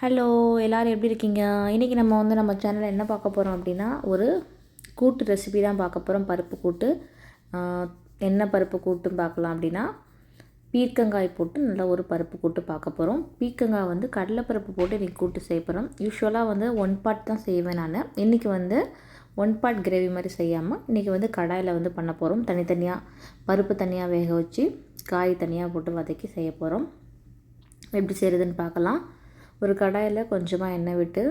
Hello, எல்லோரும் எப்படி இருக்கீங்க? இன்றைக்கி நம்ம சேனலில் என்ன பார்க்க போகிறோம் அப்படின்னா, ஒரு கூட்டு ரெசிபி தான் பார்க்க போகிறோம். பருப்பு கூட்டு. என்ன பருப்பு கூட்டுன்னு பார்க்கலாம் அப்படின்னா, பீர்க்கங்காய் போட்டு நல்ல ஒரு பருப்பு கூட்டு பார்க்க போகிறோம். பீர்க்கங்காய் வந்து கடலைப்பருப்பு போட்டு இன்றைக்கி கூட்டு செய்ய போகிறோம். யூஸ்வலாக வந்து 1 பார்ட் தான் செய்வேன் நான். இன்றைக்கி வந்து 1 பார்ட் கிரேவி மாதிரி செய்யாமல் இன்றைக்கி வந்து கடாயில் வந்து பண்ண போகிறோம். தனித்தனியாக பருப்பு தனியாக வேக வச்சு காய் தனியாக போட்டு வதக்கி செய்ய போகிறோம். எப்படி செய்கிறதுன்னு பார்க்கலாம். ஒரு கடாயில் கொஞ்சமாக எண்ணெய் விட்டு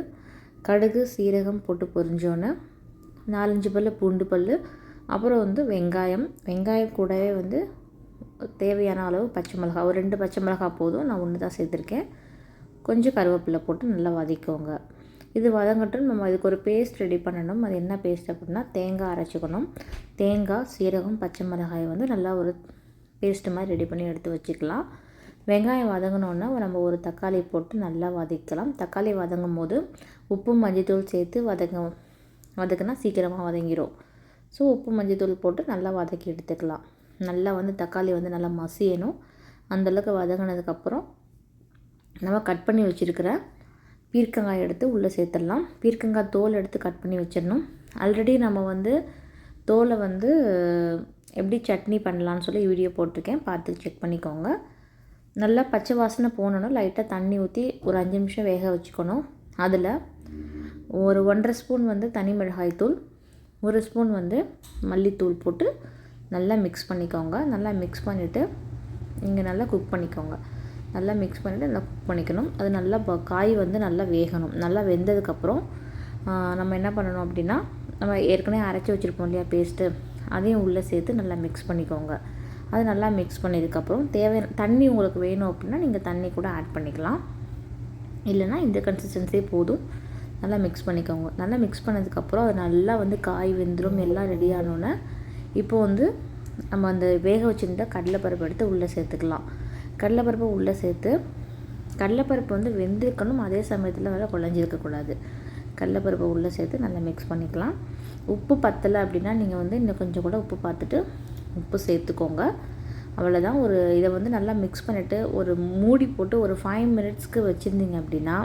கடுகு சீரகம் போட்டு பொரிஞ்சோன்னே 4-5 பல் பூண்டு பல், அப்புறம் வந்து வெங்காயம் கூடவே வந்து தேவையான அளவு பச்சை மிளகாய், ஒரு 2 பச்சை மிளகாய் போதும், நான் 1 தான் சேர்த்துருக்கேன். கொஞ்சம் கருவேப்பிலை போட்டு நல்லா வதக்கிக்கோங்க. இது வதங்கட்டும். நம்ம இதுக்கு ஒரு பேஸ்ட் ரெடி பண்ணணும். அது என்ன பேஸ்ட் அப்படின்னா, தேங்காய் அரைச்சிக்கணும். தேங்காய், சீரகம், பச்சை மிளகாய் வந்து நல்லா ஒரு பேஸ்ட்டு மாதிரி ரெடி பண்ணி எடுத்து வச்சுக்கலாம். வெங்காயம் வதங்கினோன்னா நம்ம ஒரு தக்காளி போட்டு நல்லா வதக்கலாம். தக்காளி வதங்கும் போது உப்பு மஞ்சத்தூள் சேர்த்து வதக்குனா சீக்கிரமாக வதங்கிடும். ஸோ உப்பு மஞ்சத்தூள் போட்டு நல்லா வதக்கி எடுத்துக்கலாம். நல்லா வந்து தக்காளி வந்து நல்லா மசியணும். அந்தளவுக்கு வதங்கினதுக்கப்புறம் நம்ம கட் பண்ணி வச்சுருக்கிற பீர்க்கங்காய் எடுத்து உள்ளே சேர்த்துடலாம். பீர்க்கங்காய் தோல் எடுத்து கட் பண்ணி வச்சிடணும். ஆல்ரெடி நம்ம வந்து தோலை வந்து எப்படி சட்னி பண்ணலான்னு சொல்லி வீடியோ போட்டிருக்கேன், பார்த்து செக் பண்ணிக்கோங்க. நல்லா பச்சை வாசனை போனோன்னா லைட்டாக தண்ணி ஊற்றி ஒரு 5 நிமிஷம் வேக வச்சுக்கணும். அதில் ஒரு 1.5 ஸ்பூன் வந்து தனி மிளகாய் தூள், 1 ஸ்பூன் வந்து மல்லித்தூள் போட்டு நல்லா மிக்ஸ் பண்ணிக்கோங்க. நல்லா மிக்ஸ் பண்ணிவிட்டு இங்கே நல்லா குக் பண்ணிக்கோங்க. நல்லா மிக்ஸ் பண்ணிவிட்டு நல்லா குக் பண்ணிக்கணும். அது நல்லா காய் வந்து நல்லா வேகணும். நல்லா வெந்ததுக்கப்புறம் நம்ம என்ன பண்ணணும் அப்படின்னா, நம்ம ஏற்கனவே அரைச்சி வச்சுருப்போம் இல்லையா பேஸ்ட்டு, அதையும் உள்ளே சேர்த்து நல்லா மிக்ஸ் பண்ணிக்கோங்க. அது நல்லா மிக்ஸ் பண்ணதுக்கப்புறம் தேவையான தண்ணி உங்களுக்கு வேணும் அப்படின்னா நீங்கள் தண்ணி கூட ஆட் பண்ணிக்கலாம். இல்லைனா இந்த கன்சிஸ்டன்சியே போதும். நல்லா மிக்ஸ் பண்ணிக்கோங்க. நல்லா மிக்ஸ் பண்ணதுக்கப்புறம் அது நல்லா வந்து காய் வெந்துடும். எல்லாம் ரெடி ஆனோன்னே இப்போது வந்து நம்ம அந்த வேக வச்சுருந்த கடலைப்பருப்பு எடுத்து உள்ளே சேர்த்துக்கலாம். கடலைப்பருப்பு உள்ளே சேர்த்து, கடலைப்பருப்பு வந்து வெந்திருக்கணும், அதே சமயத்தில் வேறு குழஞ்சிருக்கக்கூடாது. கடலைப்பருப்பை உள்ளே சேர்த்து நல்லா மிக்ஸ் பண்ணிக்கலாம். உப்பு பத்தலை அப்படின்னா நீங்கள் வந்து இன்னும் கொஞ்சம் கூட உப்பு பார்த்துட்டு உப்பு சேர்த்துக்கோங்க. அவ்வளோதான். இதை வந்து நல்லா மிக்ஸ் பண்ணிவிட்டு ஒரு மூடி போட்டு ஒரு 5 மினிட்ஸ்க்கு வச்சுருந்தீங்க அப்படின்னா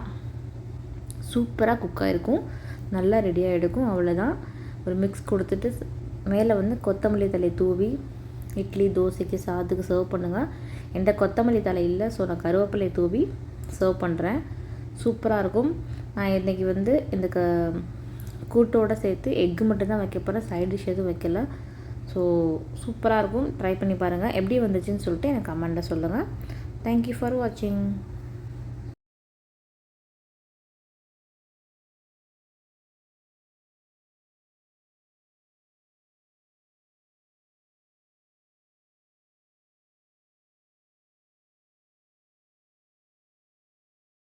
சூப்பராக குக் ஆகிருக்கும், நல்லா ரெடியாக எடுக்கும். அவ்வளோதான். ஒரு மிக்ஸ் கொடுத்துட்டு மேலே வந்து கொத்தமல்லி தழை தூவி இட்லி, தோசைக்கு, சாதத்துக்கு சர்வ் பண்ணுங்கள். என்கிட்ட கொத்தமல்லி தழை இல்லை, ஸோ நான் கருவேப்பிலை தூவி சர்வ் பண்ணுறேன். சூப்பராக இருக்கும். நான் இன்றைக்கி வந்து இந்த கூட்டோடு சேர்த்து எக்கு மட்டும்தான் வைக்க போகிறேன், சைட் டிஷ் எதுவும் வைக்கல. ஸோ சூப்பராக இருக்கும். ட்ரை பண்ணி பாருங்கள். எப்படி வந்துச்சுன்னு சொல்லிட்டு எனக்கு கமெண்ட்டில் சொல்லுங்கள். தேங்க்யூ ஃபார் வாட்சிங்.